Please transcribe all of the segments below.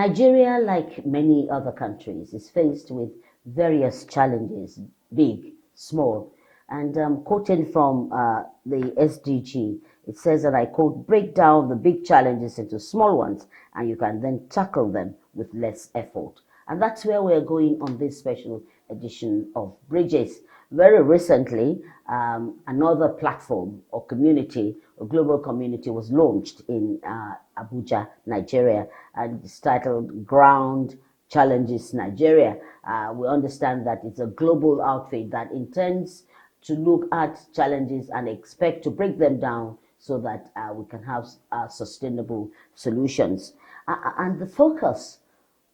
Nigeria, like many other countries, is faced with various challenges, big, small. And quoting from the SDG, it says that I quote, break down the big challenges into small ones, and you can then tackle them with less effort. And that's where we're going on this special edition of Bridges. Very recently, another platform or community, a global community, was launched in Abuja, Nigeria, and it's titled Ground Challenges Nigeria. We understand that it's a global outfit that intends to look at challenges and expect to break them down so that we can have sustainable solutions. And the focus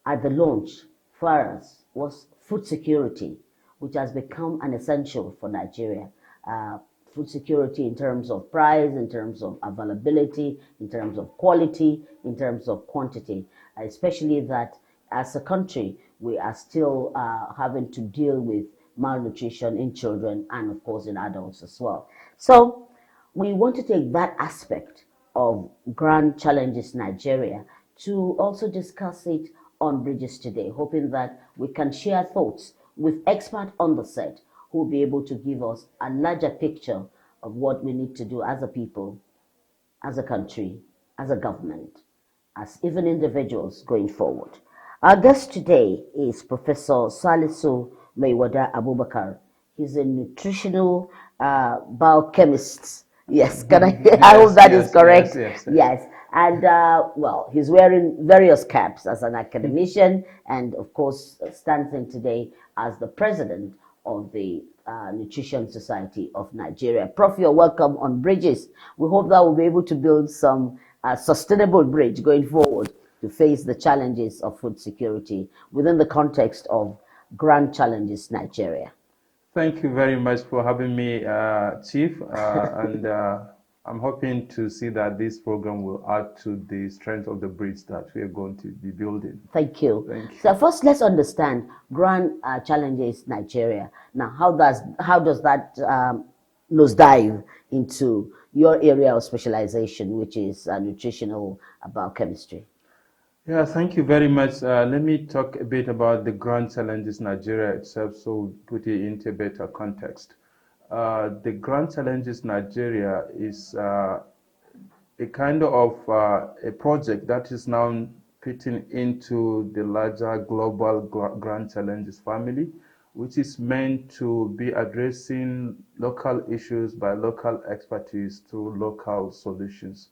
at the launch for us was food security, which has become an essential for Nigeria. Food security in terms of price, in terms of availability, in terms of quality, in terms of quantity, especially that as a country, we are still having to deal with malnutrition in children and, of course, in adults as well. So, we want to take that aspect of Grand Challenges Nigeria to also discuss it on Bridges today, hoping that we can share thoughts with experts on the set who will be able to give us a larger picture of what we need to do as a people, as a country, as a government, as even individuals going forward. Our guest today is Professor Salisu Maiwada Abubakar. He's a nutritional biochemist. Yes, can I? I hope that is correct. Yes. And well, he's wearing various caps as an academician, and of course stands in today as the president of the Nutrition Society of Nigeria. Prof, you're welcome on Bridges. We hope that we'll be able to build some sustainable bridge going forward to face the challenges of food security within the context of Grand Challenges Nigeria. Thank you very much for having me, Chief, and I'm hoping to see that this program will add to the strength of the bridge that we are going to be building. Thank you. Thank you. So first, let's understand Grand Challenges Nigeria. Now, how does that nosedive into your area of specialization, which is nutritional biochemistry? Yeah, thank you very much. Let me talk a bit about the Grand Challenges Nigeria itself, so put it into a better context. The Grand Challenges Nigeria is a kind of a project that is now fitting into the larger global Grand Challenges family, which is meant to be addressing local issues by local expertise through local solutions.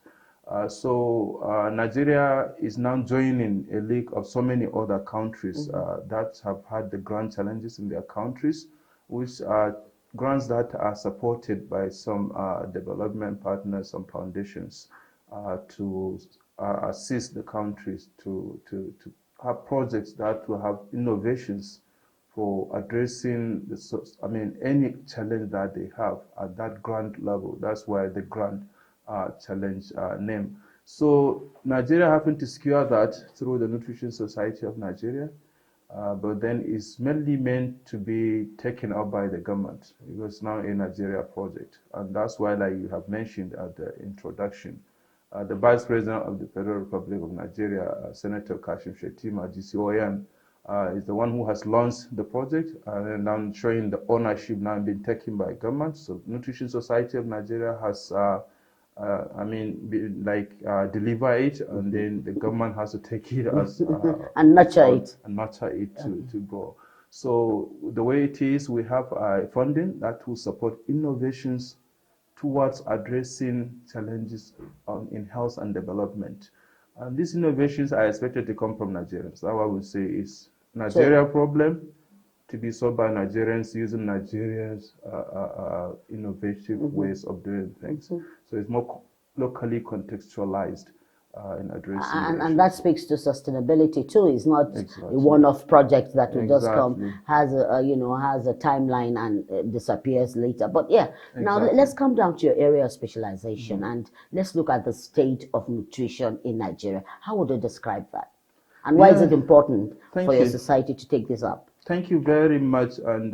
Nigeria is now joining a league of so many other countries that have had the grand challenges in their countries, which are grants that are supported by some development partners, some foundations to assist the countries to have projects that will have innovations for addressing any challenge that they have at that grand level. That's why the grand challenge name. So Nigeria happened to secure that through the Nutrition Society of Nigeria, but then it's mainly meant to be taken up by the government because now a Nigeria project, and that's why, like you have mentioned at the introduction, the Vice President of the Federal Republic of Nigeria, Senator Kashim Shettima, GCON, is the one who has launched the project, and now showing the ownership now being taken by government. So Nutrition Society of Nigeria has deliver it, and then the government has to take it as and nurture it to grow. So the way it is, we have funding that will support innovations towards addressing challenges in health and development. And these innovations are expected to come from Nigerians. That's what we say is Nigeria problem to be solved by Nigerians using Nigerians' innovative ways of doing things. So it's more locally contextualized in addressing and that speaks to sustainability too. It's not a one-off project that will just come, has a timeline and disappears later. But yeah, now let's come down to your area of specialization and let's look at the state of nutrition in Nigeria. How would you describe that? And why is it important for your society to take this up? Thank you very much. And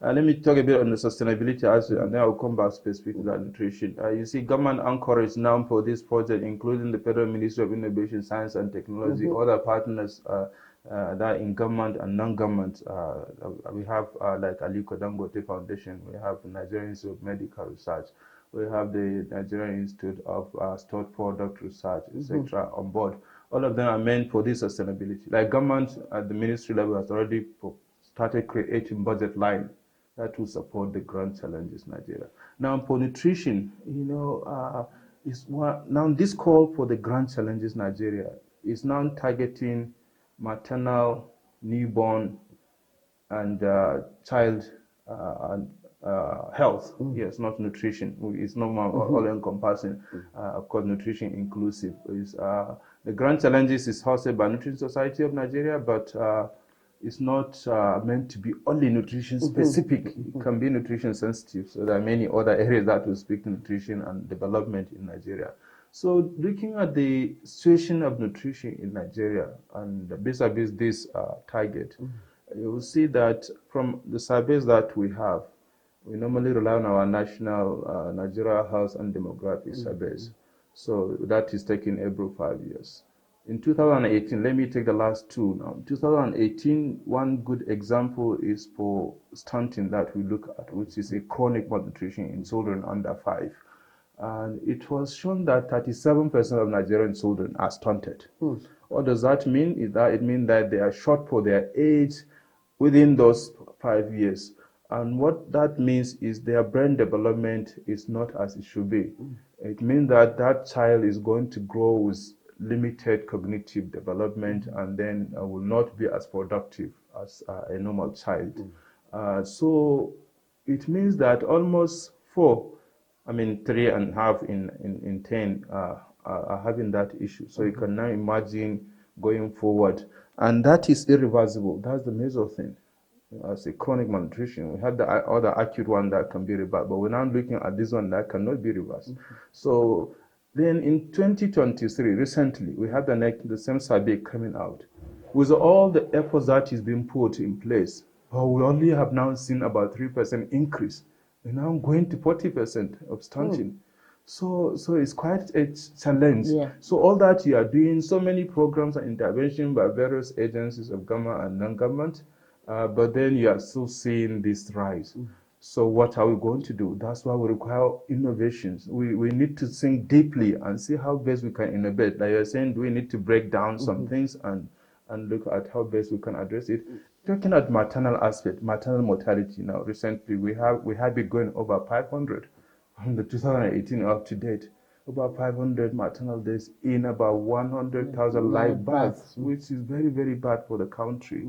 let me talk a bit on the sustainability aspect, and then I'll come back specifically to that nutrition. You see, government encouraged now for this project, including the Federal Ministry of Innovation, Science and Technology, other partners that in government and non-government. We have like Aliko Dangote Foundation, we have the Nigerian Institute of Medical Research, we have the Nigerian Institute of Stored Product Research, etc. on board. All of them are meant for this sustainability. Like government at the ministry level has already started creating budget line that will support the grand challenges in Nigeria. Now for nutrition, now this call for the grand challenges Nigeria is now targeting maternal, newborn, and child health. Yes, not nutrition. It's not all encompassing. Of course, nutrition inclusive. The grand challenges is hosted by Nutrition Society of Nigeria, but it's not meant to be only nutrition specific. It can be nutrition sensitive. So there are many other areas that will speak to nutrition and development in Nigeria. So looking at the situation of nutrition in Nigeria and vis-a-vis this target, you will see that from the surveys that we have, we normally rely on our national Nigeria Health and Demographic surveys. So that is taken every 5 years. In 2018, let me take the last two now. In 2018, one good example is for stunting that we look at, which is a chronic malnutrition in children under 5. And it was shown that 37% of Nigerian children are stunted. What does that mean? It means that they are short for their age within those 5 years. And what that means is their brain development is not as it should be. It means that that child is going to grow with limited cognitive development and then will not be as productive as a normal child. So it means that almost 3.5 in 10 are having that issue. So you can now imagine going forward. And that is irreversible. That's the major thing. As a chronic malnutrition, we have the other acute one that can be reversed, but we're now looking at this one that cannot be reversed. So then in 2023, recently, we had the same survey coming out. With all the efforts that is being put in place, but we only have now seen about 3% increase. We're now going to 40% of stunting. So it's quite a challenge. Yeah. So all that you are doing, so many programs and intervention by various agencies of government and non-government, but then you are still seeing this rise. So what are we going to do? That's why we require innovations. We need to think deeply and see how best we can innovate. Like you're saying, we need to break down some things and look at how best we can address it. Talking at maternal aspect, maternal mortality now, recently we have been going over 500 from the 2018 up to date. About 500 maternal deaths in about 100,000 live births, which is very, very bad for the country.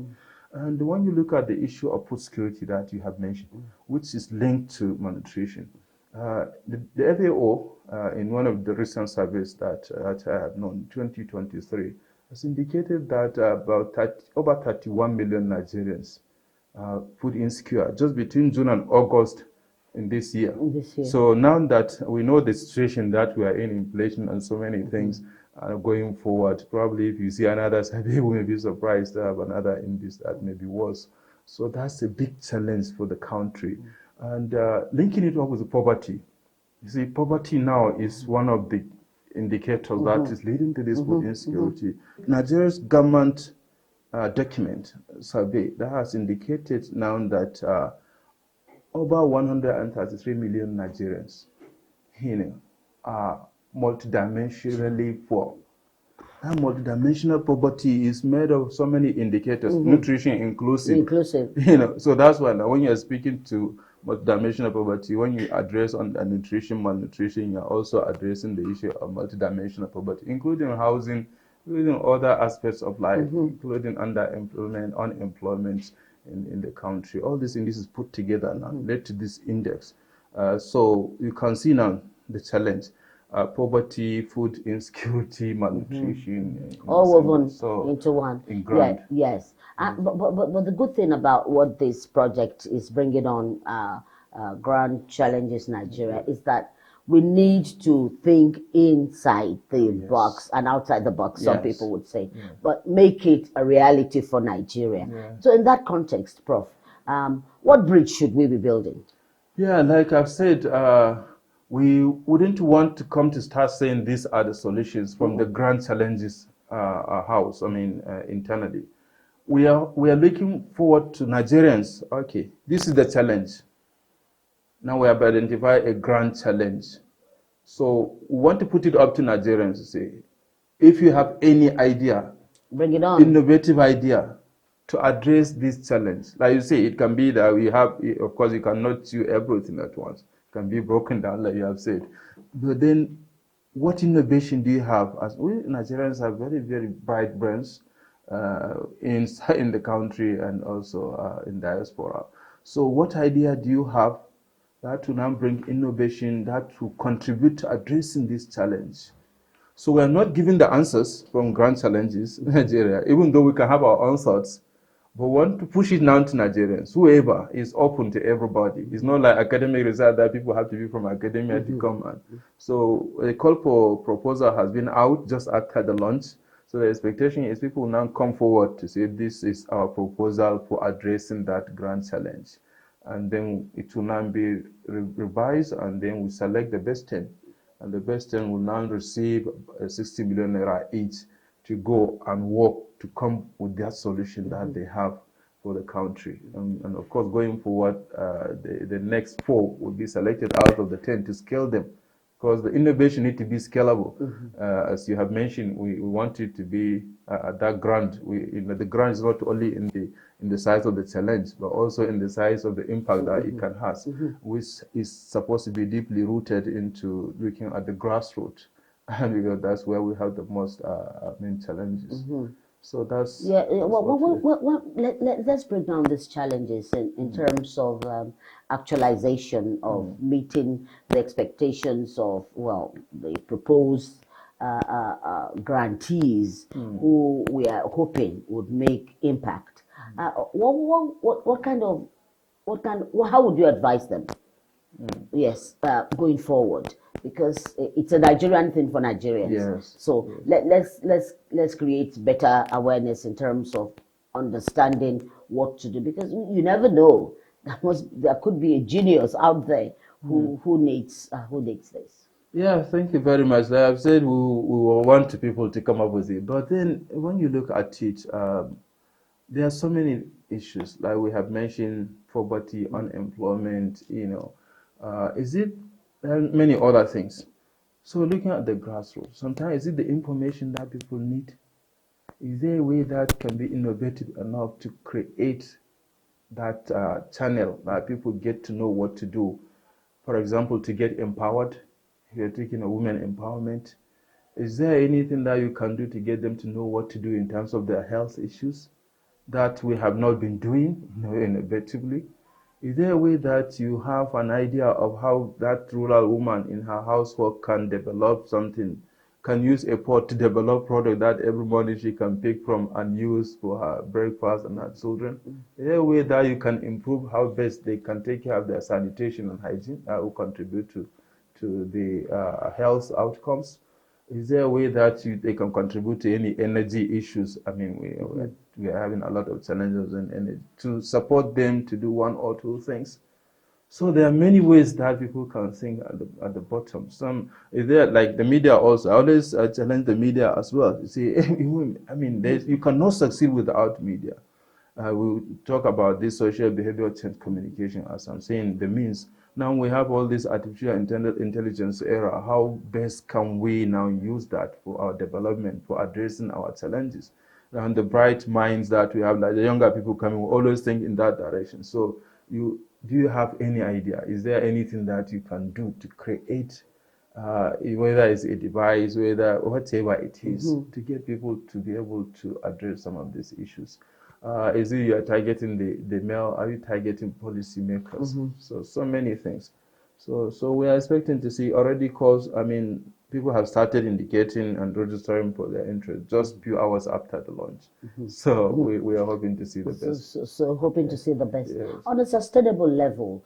And when you look at the issue of food security that you have mentioned, which is linked to malnutrition, the FAO, in one of the recent surveys that I have known, 2023, has indicated that over 31 million Nigerians are food insecure just between June and August in this year. So now that we know the situation that we are in, inflation and so many things, going forward, probably if you see another survey, you may be surprised to have another index that may be worse. So that's a big challenge for the country. And linking it up with poverty. You see, poverty now is one of the indicators that is leading to this food insecurity. Nigeria's government document survey that has indicated now that over 133 million Nigerians are multidimensionally poor. That multidimensional poverty is made of so many indicators, nutrition inclusive. So that's why now when you're speaking to multidimensional poverty, when you address on nutrition, malnutrition, you're also addressing the issue of multidimensional poverty, including housing, including other aspects of life, including underemployment, unemployment in the country. All these indices put together now led to this index. So you can see now the challenge. Poverty, food insecurity, malnutrition, all woven into one. Yes. But the good thing about what this project is bringing on, Grand Challenges Nigeria, is that we need to think inside the Yes. box and outside the box, some Yes. people would say, but make it a reality for Nigeria. Yeah. So, in that context, Prof, what bridge should we be building? Yeah, like I've said, we wouldn't want to come to start saying these are the solutions from the grand challenges house. I mean, internally, we are looking forward to Nigerians. Okay, this is the challenge. Now we have identified a grand challenge. So we want to put it up to Nigerians to say, if you have any idea, Bring it on. innovative idea to address this challenge. Like you say, it can be that we have, of course, you cannot do everything at once. It can be broken down, like you have said. But then, what innovation do you have? As we Nigerians have very, very bright brains in the country and also in diaspora. So, what idea do you have that will now bring innovation that will contribute to addressing this challenge? So we are not giving the answers from grand challenges in Nigeria, even though we can have our own thoughts. But we want to push it down to Nigerians. Whoever is open to everybody. It's not like academic research that people have to be from academia to come on. So a call for proposal has been out just after the launch. So the expectation is people will now come forward to say this is our proposal for addressing that grand challenge. And then it will now be revised, and then we select the best 10. And the best 10 will now receive 60 million naira each to go and work to come with that solution that they have for the country. And of course, going forward, the next 4 will be selected out of the 10 to scale them, because the innovation need to be scalable. As you have mentioned, we want it to be that grand. The grand is not only in the size of the challenge, but also in the size of the impact that it can have, which is supposed to be deeply rooted into looking at the grassroots, because that's where we have the most main challenges. So that's let's break down these challenges in terms of actualization of meeting the expectations of the proposed grantees who we are hoping would make impact. How would you advise them? Yes, going forward, because it's a Nigerian thing for Nigerians. Yes. So let's create better awareness in terms of understanding what to do, because you never know. There could be a genius out there who needs this. Yeah, thank you very much. Like I've said, we want people to come up with it, but then when you look at it, there are so many issues. Like we have mentioned, poverty, unemployment. Is it many other things? So looking at the grassroots, sometimes is it the information that people need? Is there a way that can be innovative enough to create that channel that people get to know what to do? For example, to get empowered. If you're taking a women empowerment, is there anything that you can do to get them to know what to do in terms of their health issues that we have not been doing innovatively? Is there a way that you have an idea of how that rural woman in her household can develop something, can use a pot to develop product that every morning she can pick from and use for her breakfast and her children? Is there a way that you can improve how best they can take care of their sanitation and hygiene that will contribute to the health outcomes? Is there a way that they can contribute to any energy issues? I mean, we are having a lot of challenges in energy, to support them to do one or two things. So there are many ways that people can think at the bottom. Some is there, like the media also. I always challenge the media as well. You see, I mean, you cannot succeed without media. We talk about this social behavioral change communication, as I'm saying, the means. Now we have all this artificial intelligence era. How best can we now use that for our development, for addressing our challenges? And the bright minds that we have, like the younger people coming, will always think in that direction. So do you have any idea? Is there anything that you can do to create, whether it's a device, whatever it is, to get people to be able to address some of these issues? Is it you are targeting the male? Are you targeting policymakers? So many things. So we are expecting to see already calls. I mean, people have started indicating and registering for their interest just few hours after the launch. So we are hoping to see the best. So hoping to see the best. Yes. On a sustainable level,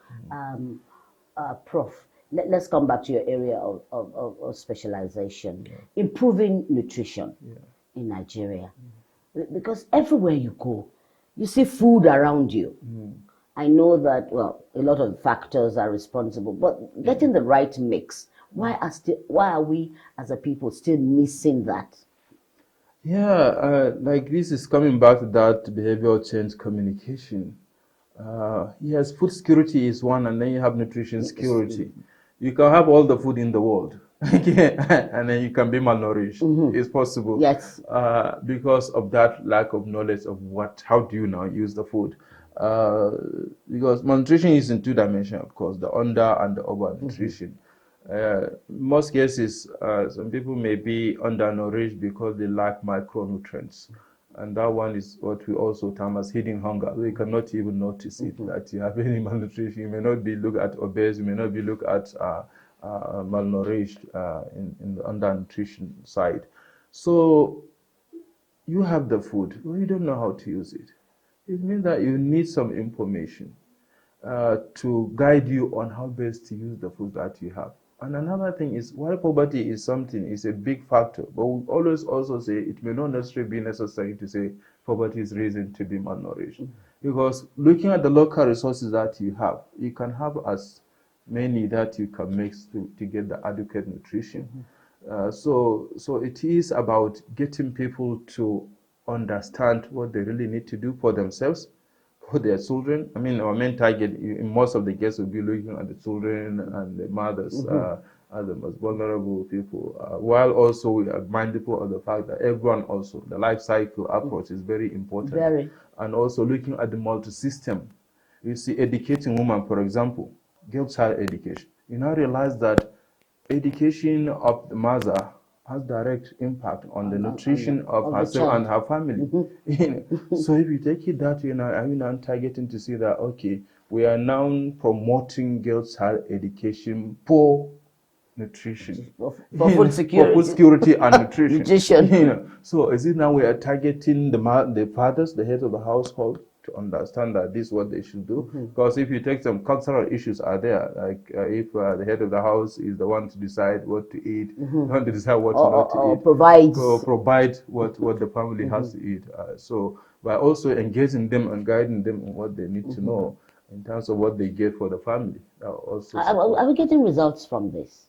Prof, let's come back to your area of specialization, improving nutrition in Nigeria. Because everywhere you go, you see food around you. I know that, well, a lot of factors are responsible, but getting the right mix, why are we as a people still missing that? Yeah, like this is coming back to that behavioral change communication. Yes, food security is one, and then you have nutrition security. You can have all the food in the world, okay, and then you can be malnourished. It's possible. Yes. Because of that lack of knowledge of how do you now use the food. Because malnutrition is in two dimensions, of course, the under and the over nutrition. Most cases, some people may be undernourished because they lack micronutrients. And that one is what we also term as hidden hunger. You cannot even notice it, that you have any malnutrition. You may not be looked at obese, you may not be looked at malnourished in the undernutrition side. So you have the food, but you don't know how to use it. It means that you need some information to guide you on how best to use the food that you have. And another thing is, while poverty is a big factor, but we always also say it may not necessarily be necessary to say poverty is reason to be malnourished. Because looking at the local resources that you can have as many that you can mix to get the adequate nutrition. So it is about getting people to understand what they really need to do for themselves, for their children. I mean, our main target in most of the cases will be looking at the children and the mothers as the most vulnerable people, while also we are mindful of the fact that everyone also, the life cycle approach is very important. Very. And also looking at the multi-system. You see, educating women, for example, girl child education. You now realize that education of the mother has direct impact on the nutrition of herself and her family. So if you take it that way, are you now targeting to see that, okay, we are now promoting girl child education for nutrition, for food security, for food security and nutrition. Nutrition. So is it now we are targeting the fathers, the head of the household, to understand that this is what they should do? Because if you take some cultural issues are there, like if the head of the house is the one to decide what to eat, the one to decide what not to eat, provide what the family has to eat. So by also engaging them and guiding them on what they need to know in terms of what they get for the family. Also are we getting results from this?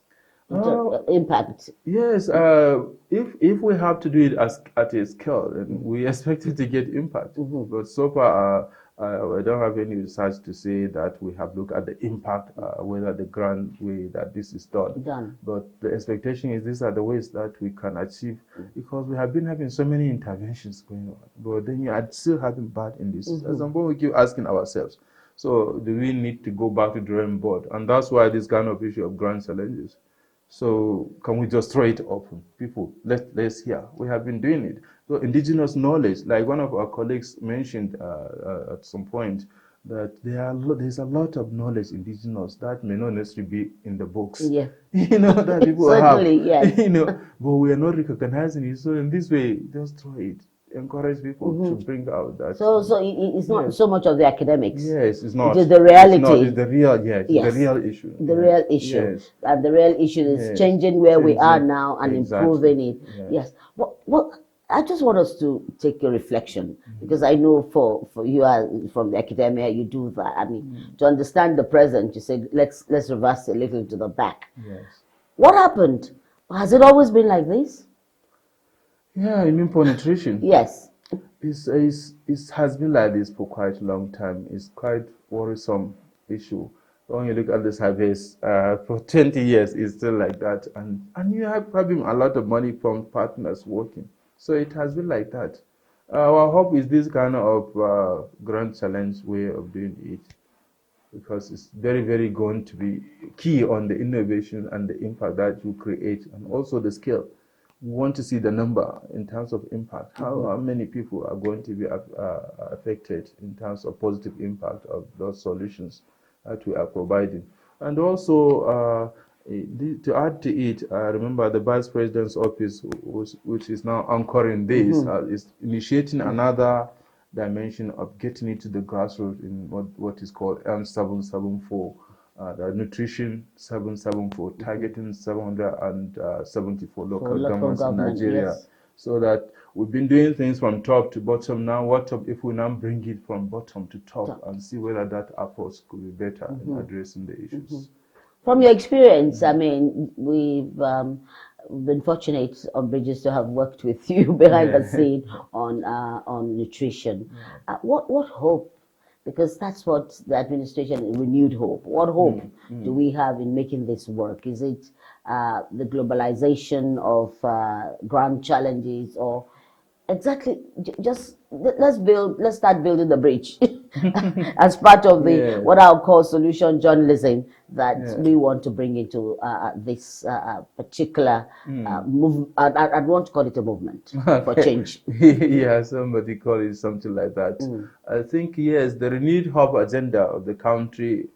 Impact? Yes, if we have to do it at a scale, then we expect it to get impact. But so far, I don't have any research to say that we have looked at the impact, whether the grand way that this is done. But the expectation is these are the ways that we can achieve, because we have been having so many interventions going on. But then you are still having bad in this. At some point, we keep asking ourselves, so do we need to go back to the drawing board? And that's why this kind of issue of grand challenges. So can we just throw it open? People, let's hear. We have been doing it. So indigenous knowledge, like one of our colleagues mentioned at some point, that there's a lot of knowledge indigenous that may not necessarily be in the books. Yeah. That people Certainly, have. Yes. But we are not recognizing it. So in this way, just throw it. Encourage people to bring out that. So it's not so much of the academics. Yes, it's not. It is the reality. It's the real, the real issue. The real issue. Yes. And the real issue is changing where we are now and improving it. Yes. What I just want us to take a reflection, because I know for you are from the academia, you do that. I mean, to understand the present, you said let's reverse a little to the back. Yes. What happened? Has it always been like this? Yeah, you mean for nutrition? Yes. It has been like this for quite a long time. It's quite worrisome issue. When you look at the surveys, for 20 years, it's still like that. And you have having a lot of money from partners working. So it has been like that. Our hope is this kind of grand challenge way of doing it, because it's very, very going to be key on the innovation and the impact that you create, and also the scale. We want to see the number in terms of impact. How many people are going to be affected in terms of positive impact of those solutions that we are providing. And also, to add to it, remember the Vice President's office, which is now anchoring this, is initiating another dimension of getting into the grassroots in what is called M774. the Nutrition 774, targeting 774 For local local governments in government, Nigeria. yes. So that we've been doing things from top to bottom. Now, if we now bring it from bottom to top and see whether that approach could be better in addressing the issues. From your experience, I mean, we've been fortunate on Bridges to have worked with you behind the scene on nutrition. What hope? Because that's what the administration, renewed hope. What hope do we have in making this work? Is it the globalization of grand challenges, or exactly just let's start building the bridge as part of the Yes. what I'll call solution journalism that Yeah. we want to bring into this particular move. I'd want to call it a movement for change. Yeah, somebody call it something like that. I think, yes, the renewed hope agenda of the country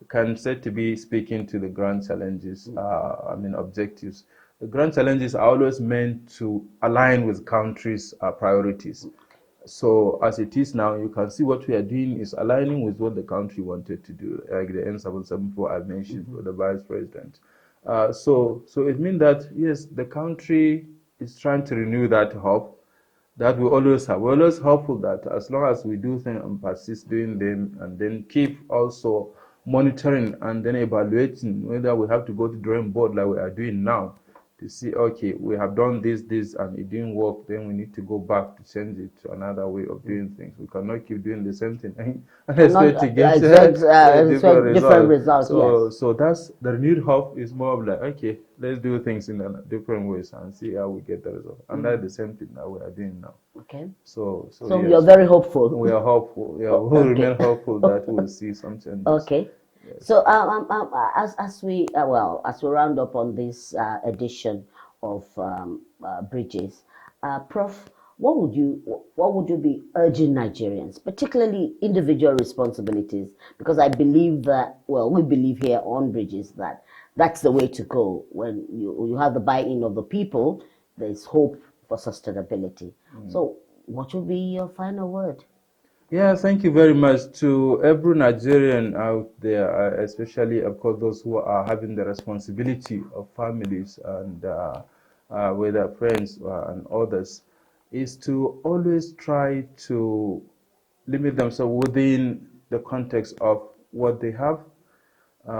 can said to be speaking to the grand challenges, objectives. The grand challenges are always meant to align with country's priorities. So as it is now, you can see what we are doing is aligning with what the country wanted to do, like the N774 I mentioned for the vice president. So it means that, yes, the country is trying to renew that hope that we always have. We're always hopeful that as long as we do things and persist doing them, and then keep also monitoring and then evaluating whether we have to go to drawing board like we are doing now to see, okay, we have done this, and it didn't work, then we need to go back to change it to another way of doing things. We cannot keep doing the same thing and expect to get Different results. So that's the renewed hope is more of like, okay, let's do things in different ways and see how we get the result. And that's the same thing that we are doing now. Okay. So So yes, you're very hopeful. we are hopeful. Yeah, we will remain hopeful that we will see some changes. Okay. So as we round up on this edition of Bridges, Prof, what would you be urging Nigerians, particularly individual responsibilities? Because I believe that, we believe here on Bridges that that's the way to go. When you have the buy-in of the people, there's hope for sustainability. So what would be your final word? Yeah, thank you very much to every Nigerian out there, especially, of course, those who are having the responsibility of families and whether friends and others, is to always try to limit themselves within the context of what they have.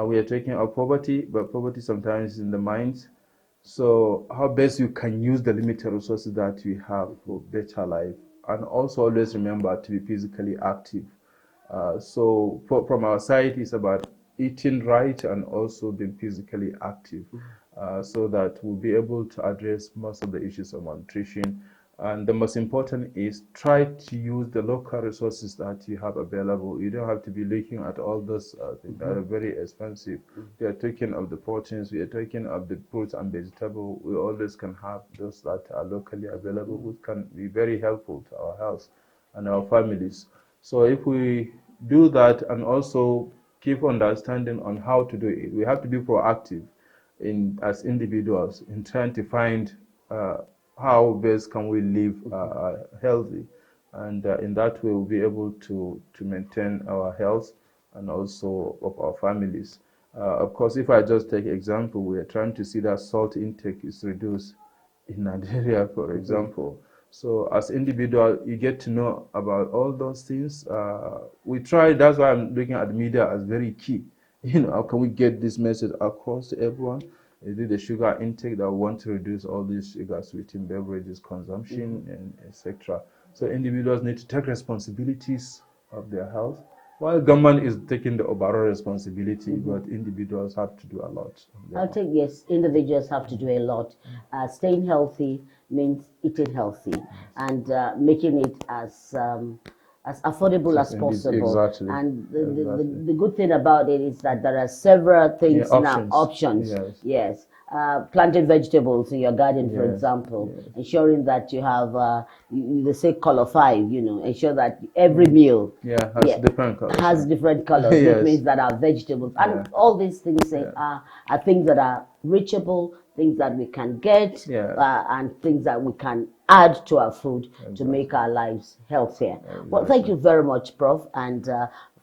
We are talking of poverty, but poverty sometimes is in the mind. So how best you can use the limited resources that you have for better life, and also always remember to be physically active. From our side, it's about eating right and also being physically active, so that we'll be able to address most of the issues of malnutrition. And the most important is try to use the local resources that you have available. You don't have to be looking at all those things that are very expensive. We are talking of the proteins, we are talking of the fruits and vegetables. We always can have those that are locally available, which can be very helpful to our health and our families. So if we do that and also keep understanding on how to do it, we have to be proactive as individuals in trying to find how best can we live healthy, and in that way we'll be able to maintain our health and also of our families. Of course, if I just take example, we are trying to see that salt intake is reduced in Nigeria, for example. So as individual, you get to know about all those things. We try, that's why I'm looking at media as very key. How can we get this message across to everyone? Is it the sugar intake that we want to reduce all these sugar sweetened beverages consumption and etc. So individuals need to take responsibilities of their health, while government is taking the overall responsibility, but individuals have to do a lot. I think yes, individuals have to do a lot. Staying healthy means eating healthy and making it as affordable as possible. Exactly. And the good thing about it is that there are several things now, options. Yes. Planted vegetables in your garden, for example, ensuring that you have, they say color 5, ensure that every meal has different colors. Has different colors, which means that our vegetables, and all these things are things that are reachable, things that we can get, and things that we can add to our food to make our lives healthier. Well, thank you very much, Prof. And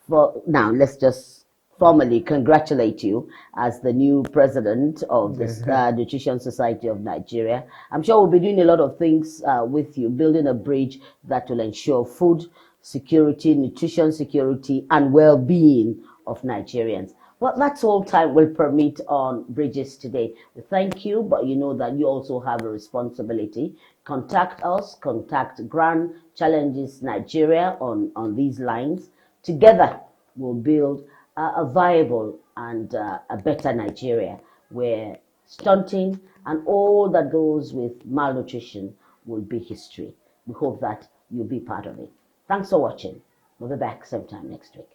for now, let's just formally congratulate you as the new president of the Nutrition Society of Nigeria. I'm sure we'll be doing a lot of things with you, building a bridge that will ensure food security, nutrition security, and well-being of Nigerians. Well, that's all time will permit on Bridges today. We thank you, but you know that you also have a responsibility. Contact us, contact Grand Challenges Nigeria on these lines. Together, we'll build a viable and a better Nigeria where stunting and all that goes with malnutrition will be history. We hope that you'll be part of it. Thanks for watching. We'll be back sometime next week.